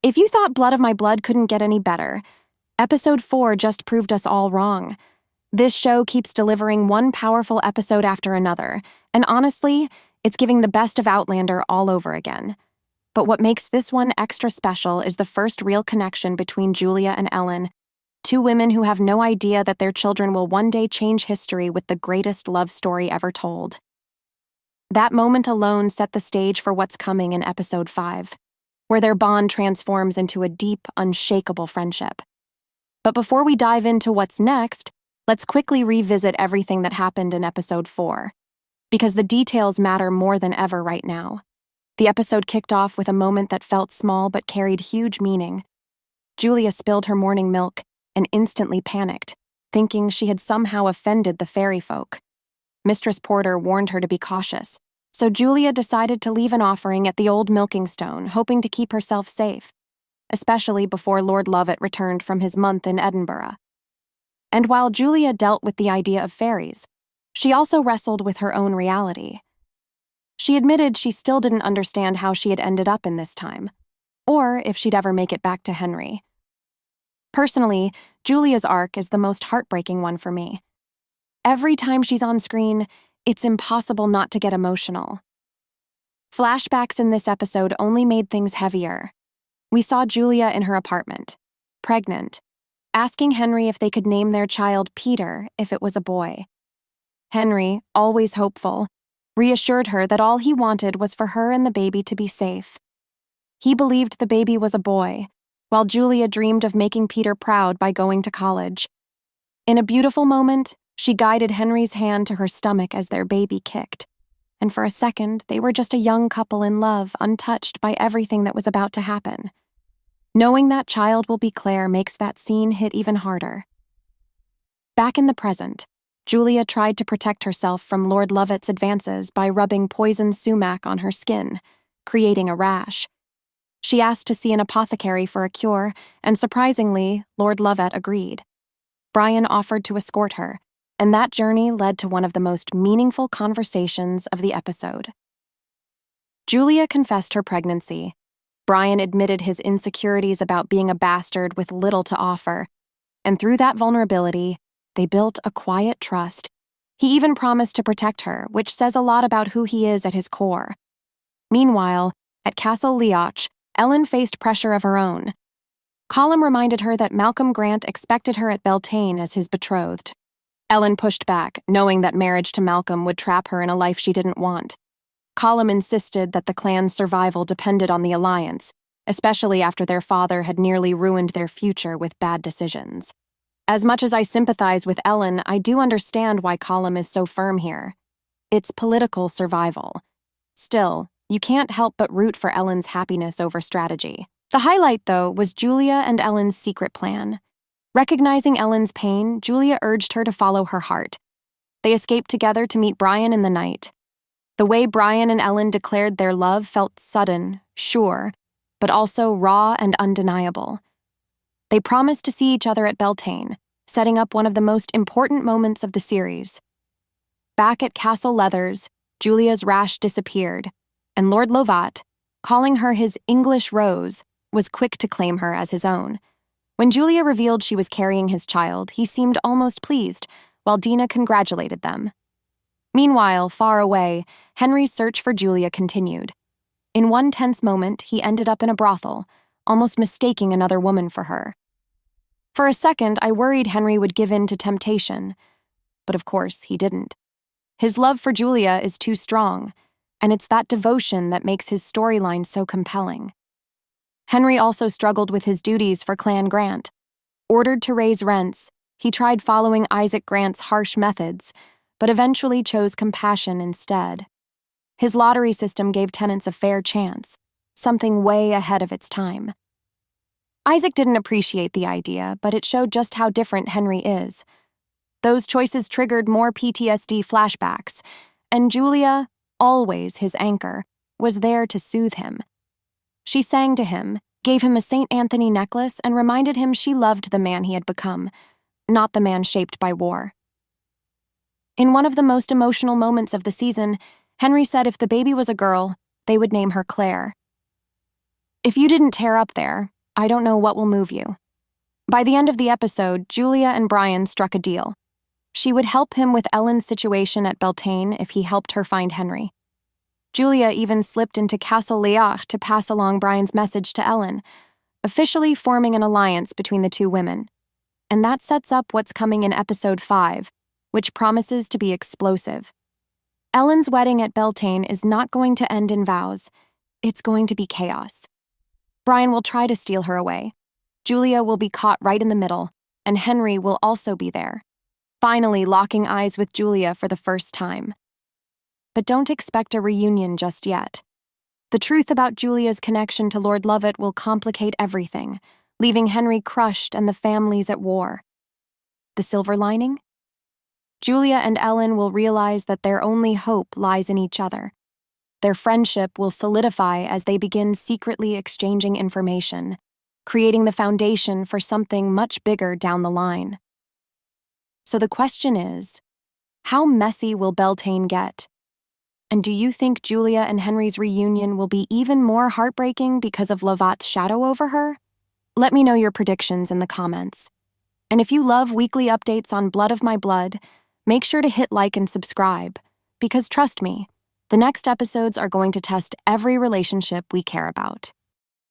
If you thought Blood of My Blood couldn't get any better, Episode 4 just proved us all wrong. This show keeps delivering one powerful episode after another, and honestly, it's giving the best of Outlander all over again. But what makes this one extra special is the first real connection between Julia and Ellen, two women who have no idea that their children will one day change history with the greatest love story ever told. That moment alone set the stage for what's coming in Episode 5, where their bond transforms into a deep, unshakable friendship. But before we dive into what's next, let's quickly revisit everything that happened in Episode 4, because the details matter more than ever right now. The episode kicked off with a moment that felt small but carried huge meaning. Julia spilled her morning milk and instantly panicked, thinking she had somehow offended the fairy folk. Mistress Porter warned her to be cautious, so Julia decided to leave an offering at the old milking stone, hoping to keep herself safe, especially before Lord Lovat returned from his month in Edinburgh. And while Julia dealt with the idea of fairies, she also wrestled with her own reality. She admitted she still didn't understand how she had ended up in this time, or if she'd ever make it back to Henry. Personally, Julia's arc is the most heartbreaking one for me. Every time she's on screen, it's impossible not to get emotional. Flashbacks in this episode only made things heavier. We saw Julia in her apartment, pregnant, asking Henry if they could name their child Peter if it was a boy. Henry, always hopeful, reassured her that all he wanted was for her and the baby to be safe. He believed the baby was a boy, while Julia dreamed of making Peter proud by going to college. In a beautiful moment, she guided Henry's hand to her stomach as their baby kicked, and for a second, they were just a young couple in love, untouched by everything that was about to happen. Knowing that child will be Claire makes that scene hit even harder. Back in the present, Julia tried to protect herself from Lord Lovat's advances by rubbing poisoned sumac on her skin, creating a rash. She asked to see an apothecary for a cure, and surprisingly, Lord Lovat agreed. Brian offered to escort her, and that journey led to one of the most meaningful conversations of the episode. Julia confessed her pregnancy. Brian admitted his insecurities about being a bastard with little to offer, and through that vulnerability, they built a quiet trust. He even promised to protect her, which says a lot about who he is at his core. Meanwhile, at Castle Leoch, Ellen faced pressure of her own. Colum reminded her that Malcolm Grant expected her at Beltaine as his betrothed. Ellen pushed back, knowing that marriage to Malcolm would trap her in a life she didn't want. Colum insisted that the clan's survival depended on the alliance, especially after their father had nearly ruined their future with bad decisions. As much as I sympathize with Ellen, I do understand why Colum is so firm here. It's political survival. Still, you can't help but root for Ellen's happiness over strategy. The highlight, though, was Julia and Ellen's secret plan. Recognizing Ellen's pain, Julia urged her to follow her heart. They escaped together to meet Brian in the night. The way Brian and Ellen declared their love felt sudden, sure, but also raw and undeniable. They promised to see each other at Beltaine, setting up one of the most important moments of the series. Back at Castle Leathers, Julia's rash disappeared, and Lord Lovat, calling her his English Rose, was quick to claim her as his own. When Julia revealed she was carrying his child, he seemed almost pleased, while Dina congratulated them. Meanwhile, far away, Henry's search for Julia continued. In one tense moment, he ended up in a brothel, almost mistaking another woman for her. For a second, I worried Henry would give in to temptation, but of course he didn't. His love for Julia is too strong, and it's that devotion that makes his storyline so compelling. Henry also struggled with his duties for Clan Grant. Ordered to raise rents, he tried following Isaac Grant's harsh methods, but eventually chose compassion instead. His lottery system gave tenants a fair chance, something way ahead of its time. Isaac didn't appreciate the idea, but it showed just how different Henry is. Those choices triggered more PTSD flashbacks, and Julia, always his anchor, was there to soothe him. She sang to him, gave him a St. Anthony necklace, and reminded him she loved the man he had become, not the man shaped by war. In one of the most emotional moments of the season, Henry said if the baby was a girl, they would name her Claire. If you didn't tear up there, I don't know what will move you. By the end of the episode, Julia and Brian struck a deal. She would help him with Ellen's situation at Beltaine if he helped her find Henry. Julia even slipped into Castle Leach to pass along Brian's message to Ellen, officially forming an alliance between the two women. And that sets up what's coming in episode 5, which promises to be explosive. Ellen's wedding at Beltaine is not going to end in vows. It's going to be chaos. Brian will try to steal her away. Julia will be caught right in the middle, and Henry will also be there, finally locking eyes with Julia for the first time. But don't expect a reunion just yet. The truth about Julia's connection to Lord Lovat will complicate everything, leaving Henry crushed and the families at war. The silver lining? Julia and Ellen will realize that their only hope lies in each other. Their friendship will solidify as they begin secretly exchanging information, creating the foundation for something much bigger down the line. So the question is, how messy will Beltaine get? And do you think Julia and Henry's reunion will be even more heartbreaking because of Lovat's shadow over her? Let me know your predictions in the comments. And if you love weekly updates on Blood of My Blood, make sure to hit like and subscribe, because trust me, the next episodes are going to test every relationship we care about.